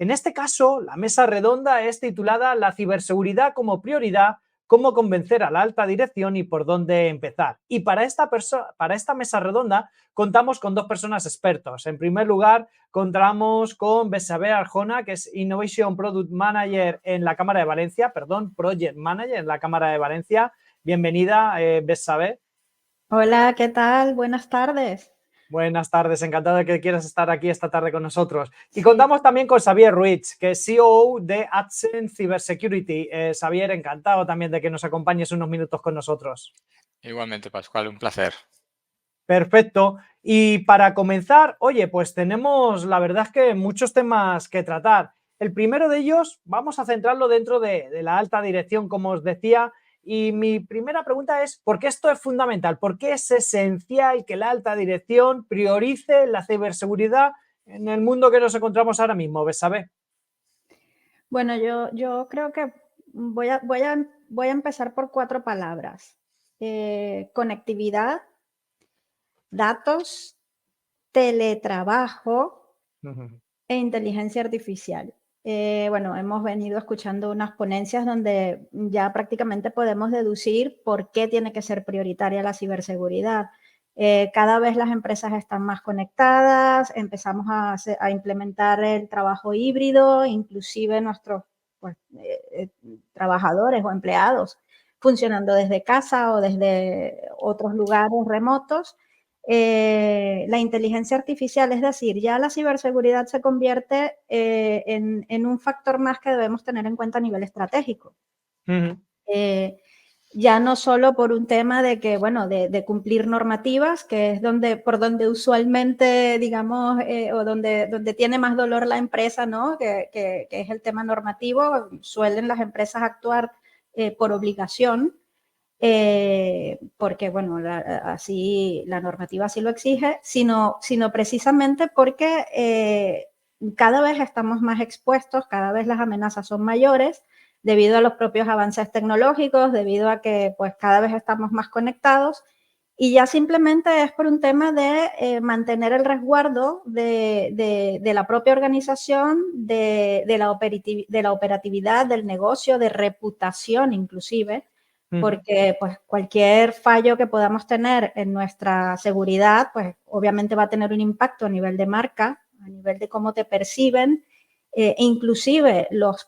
En este caso, la mesa redonda es titulada La ciberseguridad como prioridad, cómo convencer a la alta dirección y por dónde empezar. Y para esta mesa redonda contamos con dos personas expertos. En primer lugar, contamos con Betsabé Arjona, que es Innovation Product Manager en la Cámara de Valencia, Project Manager en la Cámara de Valencia. Bienvenida, Betsabé. Hola, ¿qué tal? Buenas tardes. Buenas tardes, encantado de que quieras estar aquí esta tarde con nosotros. Y Sí, contamos también con Xavier Ruiz, que es CEO de AdSense Cybersecurity. Xavier, encantado también de que nos acompañes unos minutos con nosotros. Igualmente, Pascual, un placer. Perfecto. Y para comenzar, oye, pues tenemos, la verdad es que muchos temas que tratar. El primero de ellos, vamos a centrarlo dentro de la alta dirección, como os decía. Y mi primera pregunta es, ¿por qué esto es fundamental? ¿Por qué es esencial que la alta dirección priorice la ciberseguridad en el mundo que nos encontramos ahora mismo, Betsabé? bueno, yo creo que voy a empezar por cuatro palabras. Conectividad, datos, teletrabajo e inteligencia artificial. Bueno, hemos venido escuchando unas ponencias donde ya prácticamente podemos deducir por qué tiene que ser prioritaria la ciberseguridad. Cada vez las empresas están más conectadas, empezamos a implementar el trabajo híbrido, inclusive nuestros pues, trabajadores o empleados funcionando desde casa o desde otros lugares remotos. La inteligencia artificial, es decir, ya la ciberseguridad se convierte en un factor más que debemos tener en cuenta a nivel estratégico. Eh, ya no solo por un tema de que, bueno, de cumplir normativas, que es por donde usualmente, digamos, o donde tiene más dolor la empresa, ¿no? Que es el tema normativo. Suelen las empresas actuar por obligación, porque, bueno, así la normativa así lo exige, sino precisamente porque cada vez estamos más expuestos, cada vez las amenazas son mayores, debido a los propios avances tecnológicos, debido a que pues cada vez estamos más conectados, y ya simplemente es por un tema de mantener el resguardo de la propia organización, de la operatividad del negocio, de reputación inclusive, porque pues cualquier fallo que podamos tener en nuestra seguridad, pues obviamente va a tener un impacto a nivel de marca, a nivel de cómo te perciben, e inclusive los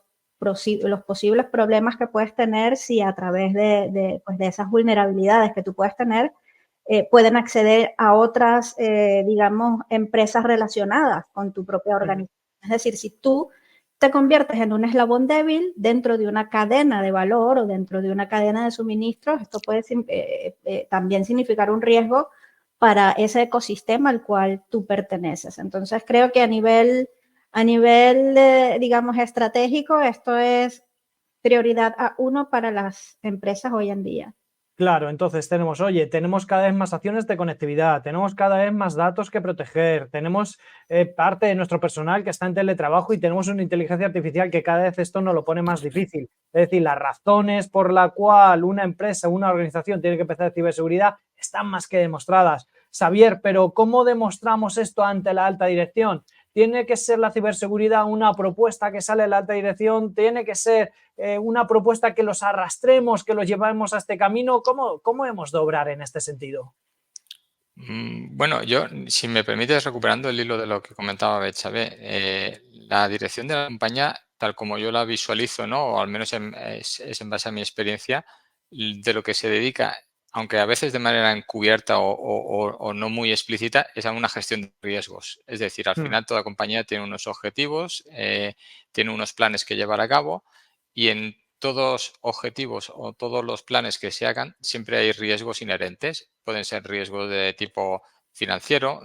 posibles problemas que puedes tener si a través pues de esas vulnerabilidades que tú puedes tener, pueden acceder a otras, digamos, empresas relacionadas con tu propia organización. Es decir, si tú te conviertes en un eslabón débil dentro de una cadena de valor o dentro de una cadena de suministros, esto puede también significar un riesgo para ese ecosistema al cual tú perteneces. Entonces, creo que a nivel digamos, estratégico, esto es prioridad A1 para las empresas hoy en día. Claro, entonces tenemos cada vez más acciones de conectividad, tenemos cada vez más datos que proteger, tenemos parte de nuestro personal que está en teletrabajo y tenemos una inteligencia artificial que cada vez esto nos lo pone más difícil. Es decir, las razones por la cual una empresa, una organización tiene que empezar ciberseguridad están más que demostradas. Xavier, pero ¿cómo demostramos esto ante la alta dirección? ¿Tiene que ser la ciberseguridad una propuesta que sale de la alta dirección? ¿Tiene que ser una propuesta que los arrastremos, que los llevemos a este camino? ¿Cómo hemos de obrar en este sentido? Bueno, yo, si me permites, recuperando el hilo de lo que comentaba Betsabe, la dirección de la compañía, tal como yo la visualizo, ¿no? O al menos es en base a mi experiencia, de lo que se dedica, aunque a veces de manera encubierta o no muy explícita, es a una gestión de riesgos. Es decir, al final toda compañía tiene unos objetivos, tiene unos planes que llevar a cabo, y en todos objetivos o todos los planes que se hagan, siempre hay riesgos inherentes. Pueden ser riesgos de tipo financiero,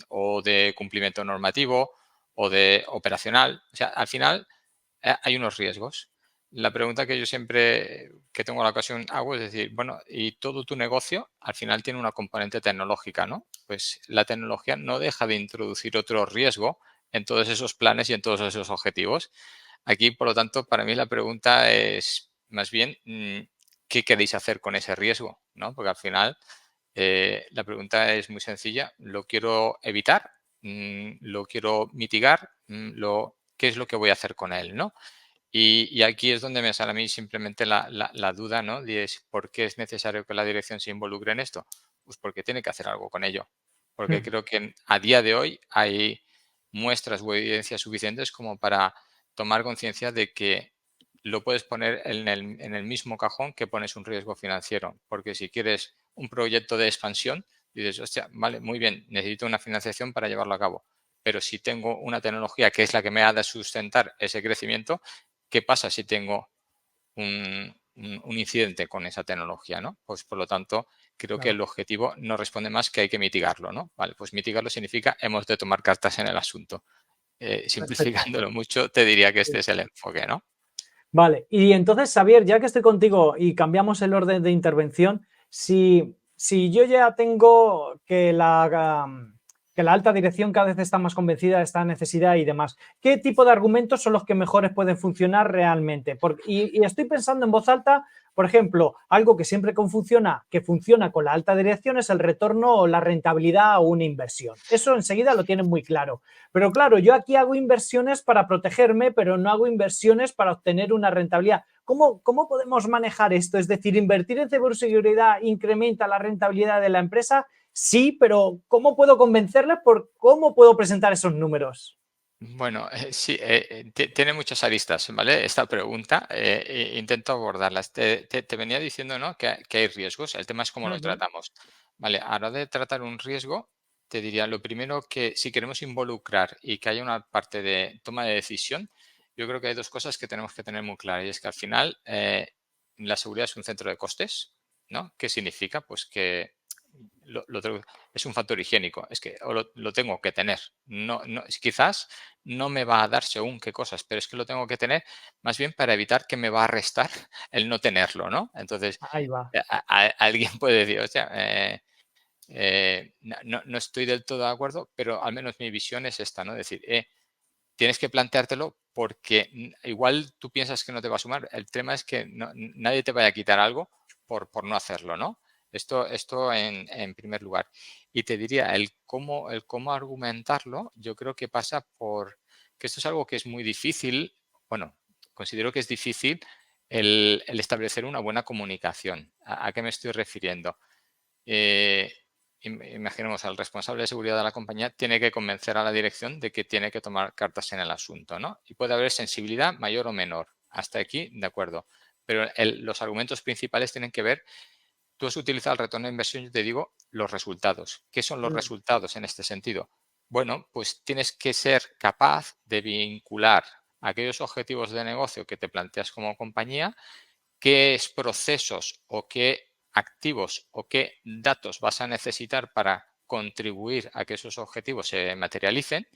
o de cumplimiento normativo o de operacional. O sea, al final hay unos riesgos. La pregunta que yo siempre que tengo la ocasión hago es decir, bueno, y todo tu negocio al final tiene una componente tecnológica, ¿no? Pues la tecnología no deja de introducir otro riesgo en todos esos planes y en todos esos objetivos. Aquí, por lo tanto, para mí la pregunta es más bien, ¿qué queréis hacer con ese riesgo? ¿No? Porque al final la pregunta es muy sencilla. ¿Lo quiero evitar? ¿Lo quiero mitigar? qué es lo que voy a hacer con él, ¿no? Y aquí es donde me sale a mí simplemente la duda, ¿no? De por qué es necesario que la dirección se involucre en esto. Pues porque tiene que hacer algo con ello. Porque Mm, creo que a día de hoy hay muestras o evidencias suficientes como para tomar conciencia de que lo puedes poner en el mismo cajón que pones un riesgo financiero. Porque si quieres un proyecto de expansión, dices, hostia, vale, muy bien, necesito una financiación para llevarlo a cabo. Pero si tengo una tecnología que es la que me ha de sustentar ese crecimiento, ¿qué pasa si tengo un incidente con esa tecnología, ¿no? Pues por lo tanto, creo que claro. el objetivo no responde más que hay que mitigarlo, ¿no? Vale, pues mitigarlo significa hemos de tomar cartas en el asunto. Perfecto. Simplificándolo mucho, te diría que Sí. este es el enfoque, ¿no? Vale, y entonces, Xavier, ya que estoy contigo y cambiamos el orden de intervención, si yo ya tengo que la alta dirección cada vez está más convencida de esta necesidad y demás, ¿qué tipo de argumentos son los que mejores pueden funcionar realmente? Y estoy pensando en voz alta, por ejemplo, algo que siempre que funciona con la alta dirección es el retorno o la rentabilidad a una inversión. Eso enseguida lo tienen muy claro. Pero claro, yo aquí hago inversiones para protegerme, pero no hago inversiones para obtener una rentabilidad. ¿Cómo podemos manejar esto? Es decir, ¿invertir en ciberseguridad incrementa la rentabilidad de la empresa? Sí, pero ¿cómo puedo convencerles por cómo puedo presentar esos números? Bueno, sí, tiene muchas aristas, ¿vale? Esta pregunta, intento abordarlas. Te venía diciendo, ¿no? Que hay riesgos. El tema es cómo lo Ujú. tratamos. Vale, a la hora de tratar un riesgo, te diría lo primero que si queremos involucrar y que haya una parte de toma de decisión, yo creo que hay dos cosas que tenemos que tener muy claras. Y es que al final la seguridad es un centro de costes, ¿no? ¿Qué significa? Pues que es un factor higiénico, es que lo tengo que tener. Quizás no me va a dar según qué cosas, pero es que lo tengo que tener más bien para evitar que me va a restar el no tenerlo, ¿no? Entonces, Ahí va. alguien puede decir, o sea, no estoy del todo de acuerdo, pero al menos mi visión es esta, ¿no? Decir, tienes que planteártelo porque igual tú piensas que no te va a sumar. El tema es que nadie te vaya a quitar algo por no hacerlo, ¿no? Esto en primer lugar. Y te diría, el cómo argumentarlo, yo creo que pasa por que esto es algo que es muy difícil, bueno, considero que es difícil el establecer una buena comunicación. ¿A qué me estoy refiriendo? Eh, Imaginemos al responsable de seguridad de la compañía tiene que convencer a la dirección de que tiene que tomar cartas en el asunto, ¿no? Y puede haber sensibilidad mayor o menor. Hasta aquí, de acuerdo. Pero los argumentos principales tienen que ver, tú has utilizado el retorno de inversión, yo te digo los resultados. ¿Qué son los Mm. resultados en este sentido? Bueno, pues tienes que ser capaz de vincular aquellos objetivos de negocio que te planteas como compañía, qué procesos o qué activos o qué datos vas a necesitar para contribuir a que esos objetivos se materialicen,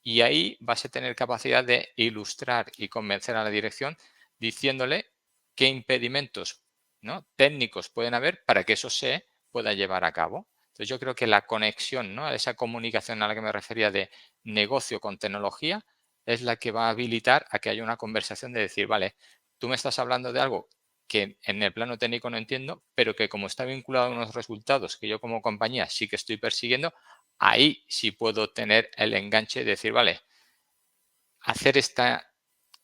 y ahí vas a tener capacidad de ilustrar y convencer a la dirección diciéndole qué impedimentos, ¿no?, técnicos pueden haber para que eso se pueda llevar a cabo. Entonces yo creo que la conexión, ¿no?, esa comunicación a la que me refería de negocio con tecnología es la que va a habilitar a que haya una conversación de decir, vale, tú me estás hablando de algo que en el plano técnico no entiendo, pero que como está vinculado a unos resultados que yo como compañía sí que estoy persiguiendo, ahí sí puedo tener el enganche de decir, vale, hacer esta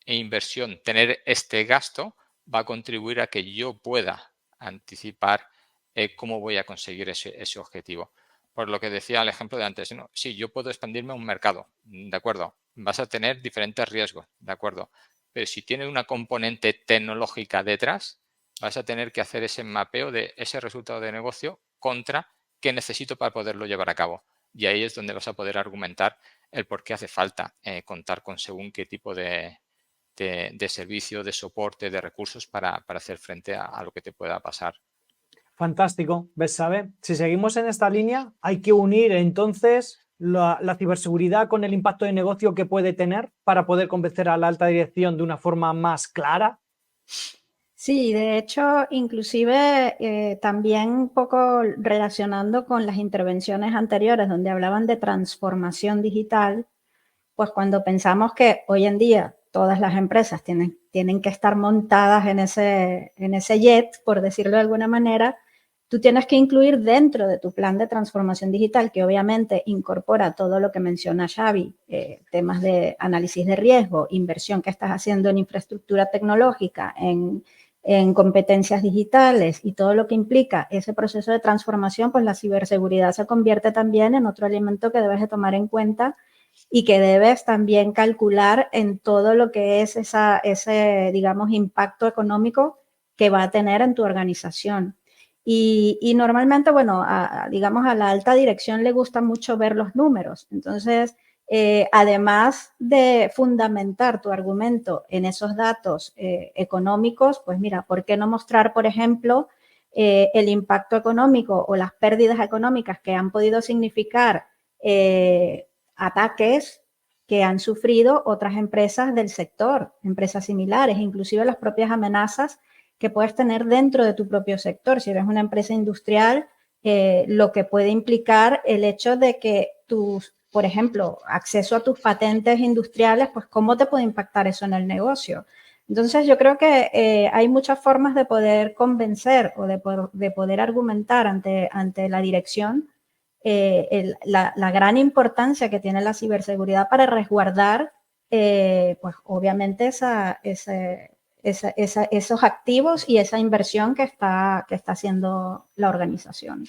inversión, tener este gasto, va a contribuir a que yo pueda anticipar cómo voy a conseguir ese objetivo. Por lo que decía el ejemplo de antes, ¿no? Sí, yo puedo expandirme a un mercado, de acuerdo, vas a tener diferentes riesgos, de acuerdo, pero si tiene una componente tecnológica detrás, vas a tener que hacer ese mapeo de ese resultado de negocio contra qué necesito para poderlo llevar a cabo. Y ahí es donde vas a poder argumentar el por qué hace falta contar con según qué tipo de servicio, de soporte, de recursos para hacer frente a lo que te pueda pasar. Fantástico, ¿ves? ¿Sabe? Si seguimos en esta línea, hay que unir entonces la ciberseguridad con el impacto de negocio que puede tener para poder convencer a la alta dirección de una forma más clara. Sí, de hecho, inclusive también un poco relacionando con las intervenciones anteriores donde hablaban de transformación digital, pues cuando pensamos que hoy en día todas las empresas tienen que estar montadas en ese jet, por decirlo de alguna manera, tú tienes que incluir dentro de tu plan de transformación digital, que obviamente incorpora todo lo que menciona Xavi, temas de análisis de riesgo, inversión que estás haciendo en infraestructura tecnológica, en competencias digitales y todo lo que implica ese proceso de transformación, pues la ciberseguridad se convierte también en otro elemento que debes de tomar en cuenta y que debes también calcular en todo lo que es ese, digamos, impacto económico que va a tener en tu organización. Y normalmente, bueno, digamos, a la alta dirección le gusta mucho ver los números. Entonces, además de fundamentar tu argumento en esos datos económicos, pues mira, ¿por qué no mostrar, por ejemplo, el impacto económico o las pérdidas económicas que han podido significar ataques que han sufrido otras empresas del sector, empresas similares, inclusive las propias amenazas que puedes tener dentro de tu propio sector? Si eres una empresa industrial, lo que puede implicar el hecho de que por ejemplo, acceso a tus patentes industriales, pues cómo te puede impactar eso en el negocio. Entonces, yo creo que hay muchas formas de poder convencer o de poder argumentar ante la dirección la gran importancia que tiene la ciberseguridad para resguardar, pues obviamente esos activos y esa inversión que está haciendo la organización.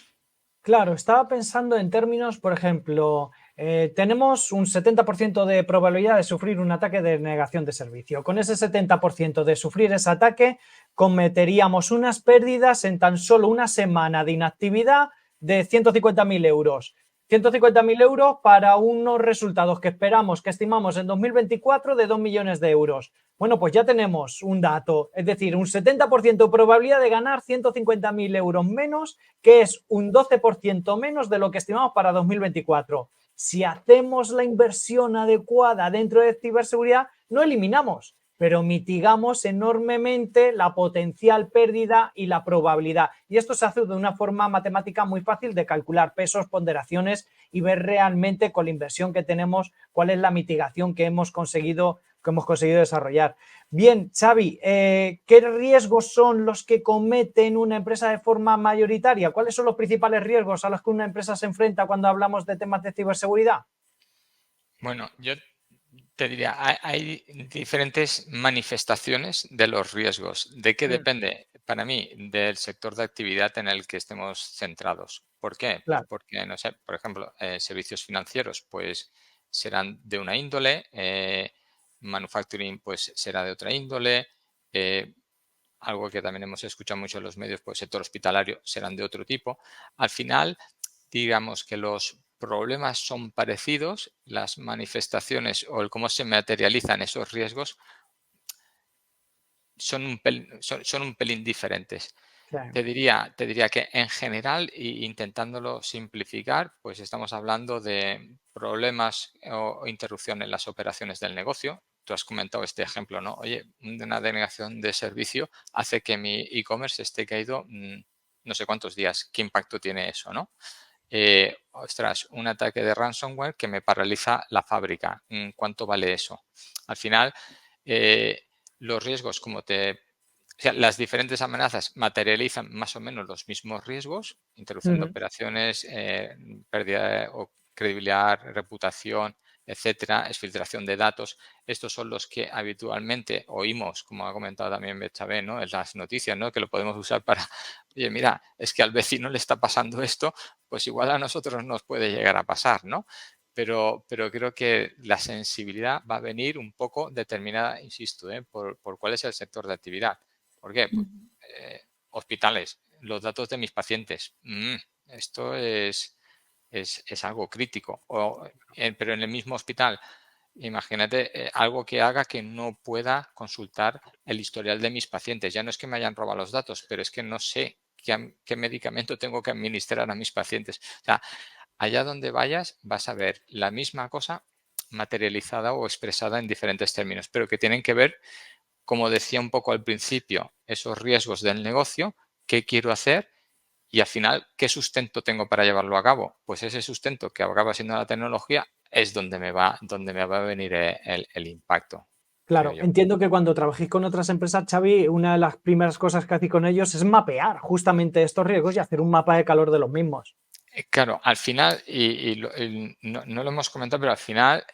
Claro, estaba pensando en términos, por ejemplo, tenemos un 70% de probabilidad de sufrir un ataque de negación de servicio. Con ese 70% de sufrir ese ataque, cometeríamos unas pérdidas en tan solo una semana de inactividad de 150.000 euros. 150.000 euros para unos resultados que esperamos, que estimamos en 2024 de 2 millones de euros. Bueno, pues ya tenemos un dato, es decir, un 70% de probabilidad de ganar 150.000 euros menos, que es un 12% menos de lo que estimamos para 2024. Si hacemos la inversión adecuada dentro de ciberseguridad, no eliminamos, pero mitigamos enormemente la potencial pérdida y la probabilidad. Y esto se hace de una forma matemática muy fácil de calcular pesos, ponderaciones y ver realmente con la inversión que tenemos cuál es la mitigación que hemos conseguido desarrollar. Bien, Xavi, ¿qué riesgos son los que cometen una empresa de forma mayoritaria? ¿Cuáles son los principales riesgos a los que una empresa se enfrenta cuando hablamos de temas de ciberseguridad? Bueno, yo te diría, hay diferentes manifestaciones de los riesgos. ¿De qué depende? Para mí, del sector de actividad en el que estemos centrados. ¿Por qué? Pues Claro. porque, no sé, por ejemplo, servicios financieros, pues serán de una índole, manufacturing, pues será de otra índole, eh, algo que también hemos escuchado mucho en los medios, pues sector hospitalario serán de otro tipo. Al final, digamos que los problemas son parecidos, las manifestaciones o el cómo se materializan esos riesgos son un pelín diferentes. Sí. Te diría que en general, intentándolo simplificar, pues estamos hablando de problemas o interrupción en las operaciones del negocio. Tú has comentado este ejemplo, ¿no? Oye, una denegación de servicio hace que mi e-commerce esté caído no sé cuántos días. ¿Qué impacto tiene eso, no? Ostras, un ataque de ransomware que me paraliza la fábrica. ¿Cuánto vale eso? Al final, eh, los riesgos, o sea, las diferentes amenazas materializan más o menos los mismos riesgos, interrupción de operaciones, pérdida o credibilidad, reputación, etcétera, exfiltración de datos. Estos son los que habitualmente oímos, como ha comentado también Betsabe, ¿no? En las noticias, ¿no? Que lo podemos usar para, oye, mira, es que al vecino le está pasando esto, pues igual a nosotros nos puede llegar a pasar, ¿no? Pero creo que la sensibilidad va a venir un poco determinada, insisto, por cuál es el sector de actividad. ¿Por qué? Pues, hospitales, los datos de mis pacientes. Esto es algo crítico. Pero en el mismo hospital, imagínate algo que haga que no pueda consultar el historial de mis pacientes. Ya no es que me hayan robado los datos, pero es que no sé qué medicamento tengo que administrar a mis pacientes. O sea, allá donde vayas vas a ver la misma cosa materializada o expresada en diferentes términos, pero que tienen que ver, como decía un poco al principio, esos riesgos del negocio, qué quiero hacer y al final, ¿qué sustento tengo para llevarlo a cabo? Pues ese sustento que acaba siendo la tecnología es donde me va a venir el impacto. Claro, creo yo. entiendo que cuando trabajéis con otras empresas, Xavi, una de las primeras cosas que hacéis con ellos es mapear justamente estos riesgos y hacer un mapa de calor de los mismos. Claro, al final, no lo hemos comentado, pero al final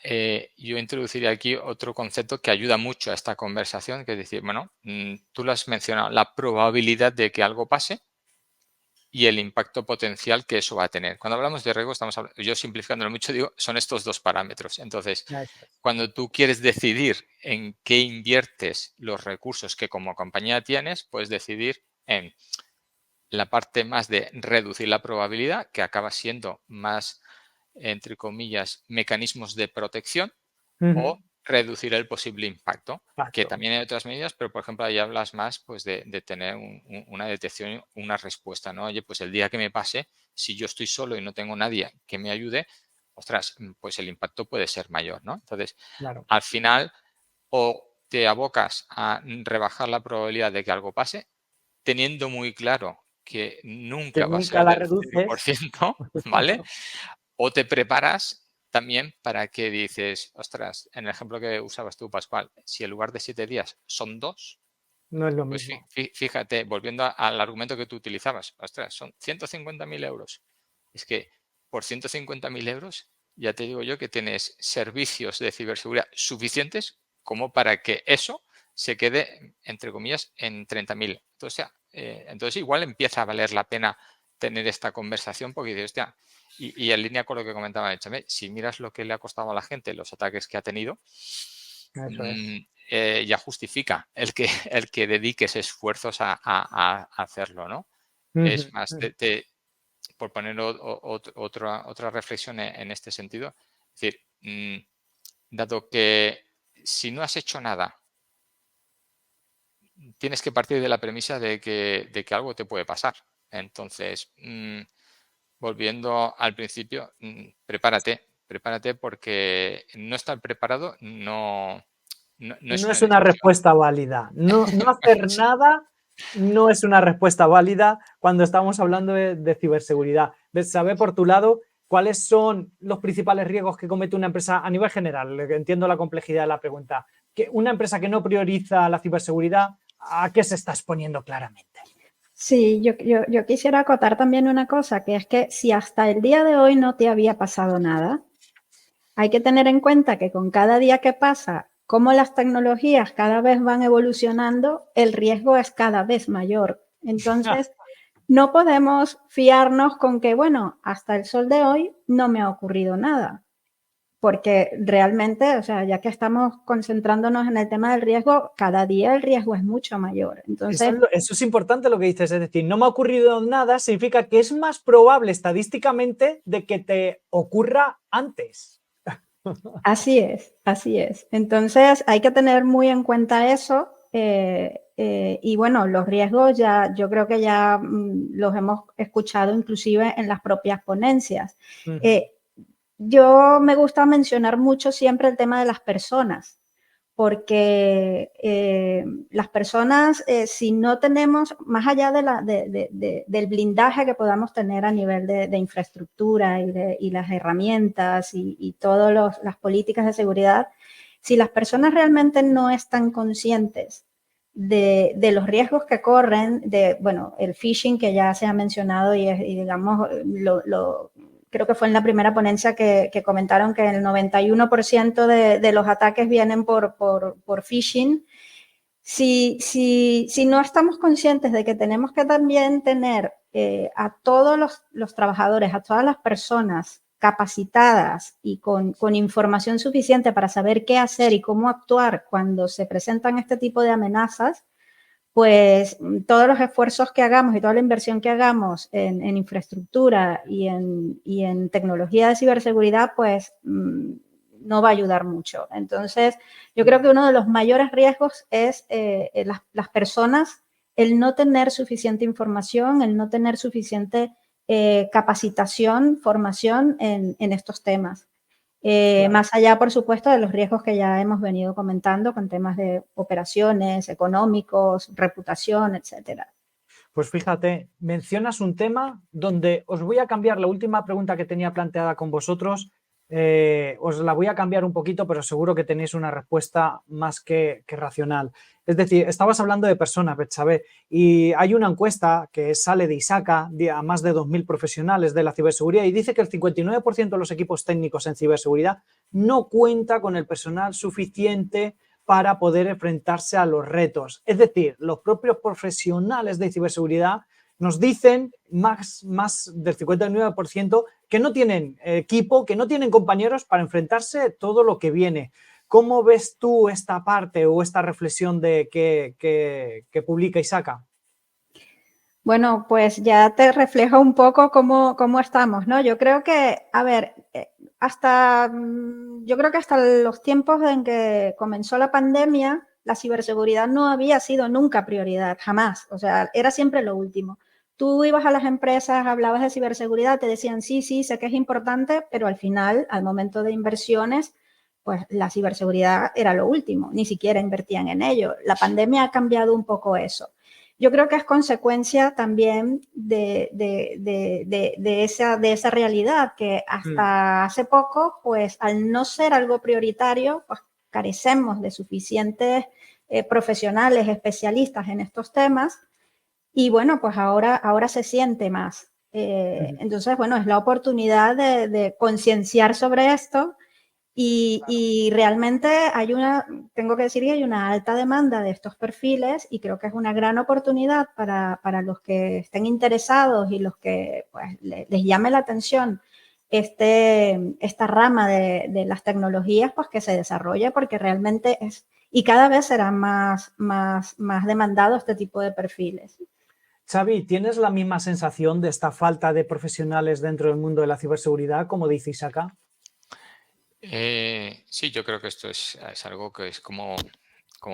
yo introduciría aquí otro concepto que ayuda mucho a esta conversación, que es decir, bueno, tú lo has mencionado, la probabilidad de que algo pase y el impacto potencial que eso va a tener. Cuando hablamos de riesgo, yo simplificándolo mucho, digo, son estos dos parámetros. Entonces, Eso es. cuando tú quieres decidir en qué inviertes los recursos que como compañía tienes, puedes decidir en la parte más de reducir la probabilidad, que acaba siendo más, entre comillas, mecanismos de protección, Ujú. o reducir el posible impacto, que Exacto. también hay otras medidas, pero por ejemplo ahí hablas más pues de tener una detección, una respuesta, ¿no? Oye, pues el día que me pase, si yo estoy solo y no tengo nadie que me ayude, ostras, pues el impacto puede ser mayor, ¿no? Entonces, Claro. al final, o te abocas a rebajar la probabilidad de que algo pase, teniendo muy claro que Que nunca va a nunca ser la del reduces. 100%, ¿vale? O te preparas también para que dices, ostras, en el ejemplo que usabas tú, Pascual, si en lugar de 7 días son 2, No es lo pues mismo. fíjate, volviendo al argumento que tú utilizabas, ostras, son 150.000 euros. Es que por 150.000 euros ya te digo yo que tienes servicios de ciberseguridad suficientes como para que eso se quede, entre comillas, en 30.000. Entonces igual empieza a valer la pena tener esta conversación porque dices, hostia, y en línea con lo que comentaba Échame, si miras lo que le ha costado a la gente, los ataques que ha tenido, Eso es. ya justifica el que dediques esfuerzos a hacerlo, ¿no? Ujú, Es más, ujú. por poner otra reflexión en este sentido, es decir, dado que si no has hecho nada, tienes que partir de la premisa de que algo te puede pasar. Entonces, volviendo al principio, prepárate porque no estar preparado no es No una es una decisión. respuesta válida. No, no hacer nada no es una respuesta válida cuando estamos hablando de ciberseguridad. Saber por tu lado cuáles son los principales riesgos que comete una empresa a nivel general. Entiendo la complejidad de la pregunta. Que una empresa que no prioriza la ciberseguridad, ¿a qué se está exponiendo claramente? Sí, yo quisiera acotar también una cosa, que es que si hasta el día de hoy no te había pasado nada, hay que tener en cuenta que con cada día que pasa, como las tecnologías cada vez van evolucionando, el riesgo es cada vez mayor. Entonces, no podemos fiarnos con que, bueno, hasta el sol de hoy no me ha ocurrido nada, porque realmente, o sea, ya que estamos concentrándonos en el tema del riesgo, cada día el riesgo es mucho mayor. Entonces, Eso es importante lo que dices, es decir, no me ha ocurrido nada, significa que es más probable estadísticamente de que te ocurra antes. así es, así es. Entonces hay que tener muy en cuenta eso. Y bueno, los riesgos ya, yo creo que ya los hemos escuchado inclusive en las propias ponencias. Uh -huh. Yo me gusta mencionar mucho siempre el tema de las personas, porque las personas, si no tenemos, más allá del blindaje que podamos tener a nivel de infraestructura y las herramientas y todas las políticas de seguridad, si las personas realmente no están conscientes de los riesgos que corren, bueno, el phishing que ya se ha mencionado y digamos, creo que fue en la primera ponencia que comentaron que el 91% de los ataques vienen por phishing. Si no estamos conscientes de que tenemos que también tener a todos los trabajadores, a todas las personas capacitadas y con información suficiente para saber qué hacer y cómo actuar cuando se presentan este tipo de amenazas, pues todos los esfuerzos que hagamos y toda la inversión que hagamos en infraestructura y en tecnología de ciberseguridad, pues no va a ayudar mucho. Entonces, yo creo que uno de los mayores riesgos es las personas, el no tener suficiente información, el no tener suficiente capacitación, formación en estos temas. Claro. Más allá, por supuesto, de los riesgos que ya hemos venido comentando con temas de operaciones, económicos, reputación, etcétera. Pues fíjate, mencionas un tema donde os voy a cambiar la última pregunta que tenía planteada con vosotros os la voy a cambiar un poquito, pero seguro que tenéis una respuesta más que racional. Es decir, estabas hablando de personas, Betsabé, y hay una encuesta que sale de ISACA a más de 2.000 profesionales de la ciberseguridad y dice que el 59% de los equipos técnicos en ciberseguridad no cuenta con el personal suficiente para poder enfrentarse a los retos. Es decir, los propios profesionales de ciberseguridad nos dicen más del 59% que no tienen equipo, que no tienen compañeros para enfrentarse a todo lo que viene. ¿Cómo ves tú esta parte o esta reflexión que publica Isaka? Bueno, pues ya te refleja un poco cómo estamos, ¿no? Yo creo que, a ver, yo creo que hasta los tiempos en que comenzó la pandemia, la ciberseguridad no había sido nunca prioridad, jamás. O sea, era siempre lo último. Tú ibas a las empresas, hablabas de ciberseguridad, te decían, sí, sé que es importante, pero al final, al momento de inversiones, pues la ciberseguridad era lo último, ni siquiera invertían en ello. La pandemia ha cambiado un poco eso. Yo creo que es consecuencia también de esa realidad que hasta hace poco, pues al no ser algo prioritario, pues carecemos de suficientes profesionales, especialistas en estos temas y bueno, pues ahora se siente más. Entonces, bueno, es la oportunidad de concienciar sobre esto y realmente tengo que decir que hay una alta demanda de estos perfiles y creo que es una gran oportunidad para los que estén interesados y los que pues, les llame la atención esta rama de las tecnologías, pues que se desarrolle porque realmente y cada vez será más demandado este tipo de perfiles. Xavi, ¿tienes la misma sensación de esta falta de profesionales dentro del mundo de la ciberseguridad, como dice Isaka? Sí, yo creo que esto es algo que es como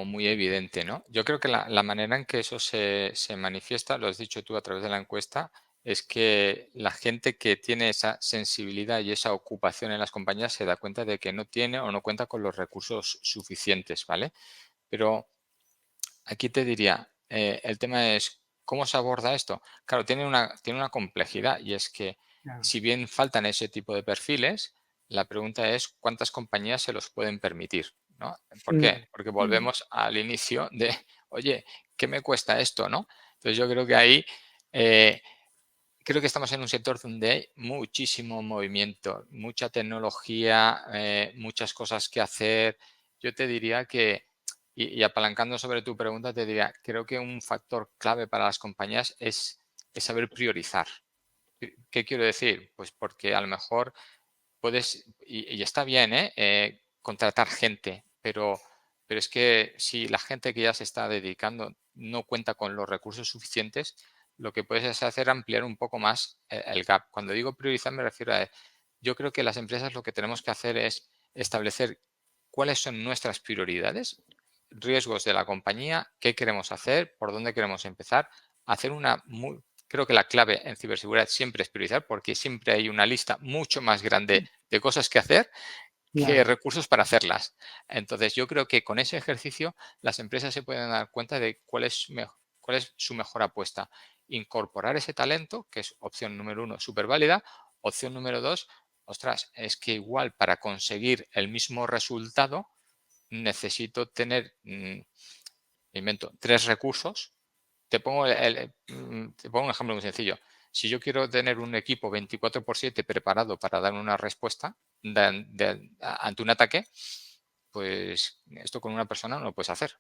muy evidente, ¿no? Yo creo que la manera en que eso se manifiesta, lo has dicho tú a través de la encuesta, es que la gente que tiene esa sensibilidad y esa ocupación en las compañías se da cuenta de que no tiene o no cuenta con los recursos suficientes, ¿vale? Pero aquí te diría, el tema es, ¿cómo se aborda esto? Claro, tiene una complejidad y es que si bien faltan ese tipo de perfiles, la pregunta es cuántas compañías se los pueden permitir, ¿no? ¿Por qué? Porque volvemos al inicio de, oye, ¿qué me cuesta esto, no? Entonces yo creo que ahí creo que estamos en un sector donde hay muchísimo movimiento, mucha tecnología, muchas cosas que hacer. Yo te diría que, y apalancando sobre tu pregunta, te diría, creo que un factor clave para las compañías es saber priorizar. ¿Qué quiero decir? Pues porque a lo mejor puedes, y está bien, contratar gente, pero es que si la gente que ya se está dedicando no cuenta con los recursos suficientes, lo que puedes es hacer ampliar un poco más el gap. Cuando digo priorizar me refiero a, yo creo que las empresas lo que tenemos que hacer es establecer cuáles son nuestras prioridades, riesgos de la compañía, qué queremos hacer, por dónde queremos empezar, hacer creo que la clave en ciberseguridad siempre es priorizar porque siempre hay una lista mucho más grande de cosas que hacer que recursos para hacerlas. Entonces, yo creo que con ese ejercicio las empresas se pueden dar cuenta de cuál es su mejor apuesta. Incorporar ese talento, que es opción número 1, súper válida. Opción número 2, ostras, es que igual para conseguir el mismo resultado necesito tener, invento, 3 recursos. Te pongo un ejemplo muy sencillo. Si yo quiero tener un equipo 24/7 preparado para dar una respuesta ante un ataque, pues esto con una persona no lo puedes hacer.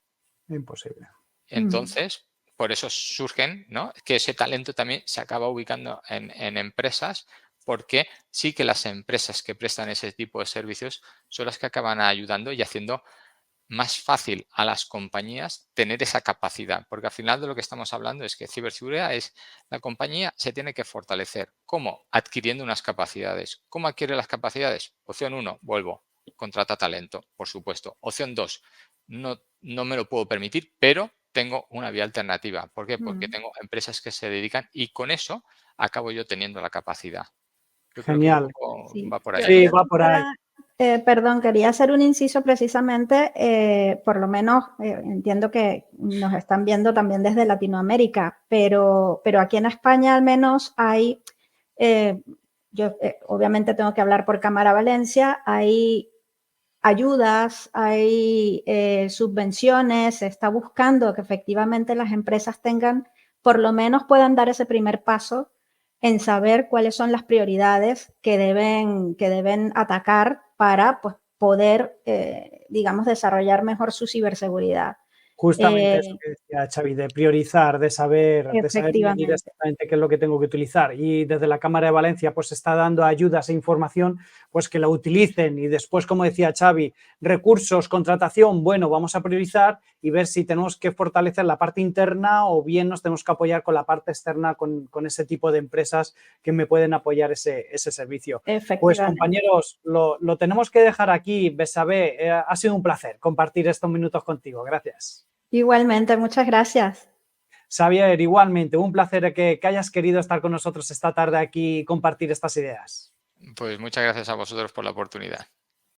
Imposible. Entonces, por eso surgen, ¿no? Que ese talento también se acaba ubicando en empresas, porque sí que las empresas que prestan ese tipo de servicios son las que acaban ayudando y haciendo más fácil a las compañías tener esa capacidad, porque al final de lo que estamos hablando es que ciberseguridad es la compañía se tiene que fortalecer. ¿Cómo? Adquiriendo unas capacidades. ¿Cómo adquiere las capacidades? Opción 1, vuelvo, contrata talento, por supuesto. Opción 2, no me lo puedo permitir, pero tengo una vía alternativa. ¿Por qué? Porque tengo empresas que se dedican y con eso acabo yo teniendo la capacidad. Yo creo que un Genial. poco Sí. va por ahí. Sí, va por ahí. Perdón, quería hacer un inciso precisamente, por lo menos entiendo que nos están viendo también desde Latinoamérica, pero aquí en España al menos hay yo obviamente tengo que hablar por Cámara Valencia, hay ayudas, hay subvenciones, se está buscando que efectivamente las empresas tengan, por lo menos puedan dar ese primer paso en saber cuáles son las prioridades que deben atacar para pues, poder, digamos, desarrollar mejor su ciberseguridad. Justamente eso que decía Xavi, de priorizar, de saber medir Efectivamente. exactamente qué es lo que tengo que utilizar. Y desde la Cámara de Valencia pues está dando ayudas e información, pues que la utilicen. Y después, como decía Xavi, recursos, contratación, bueno, vamos a priorizar y ver si tenemos que fortalecer la parte interna o bien nos tenemos que apoyar con la parte externa, con ese tipo de empresas que me pueden apoyar ese servicio. Pues compañeros, lo tenemos que dejar aquí. Bessabé, ha sido un placer compartir estos minutos contigo. Gracias. Igualmente, muchas gracias. Xavier, igualmente, un placer que hayas querido estar con nosotros esta tarde aquí y compartir estas ideas. Pues muchas gracias a vosotros por la oportunidad.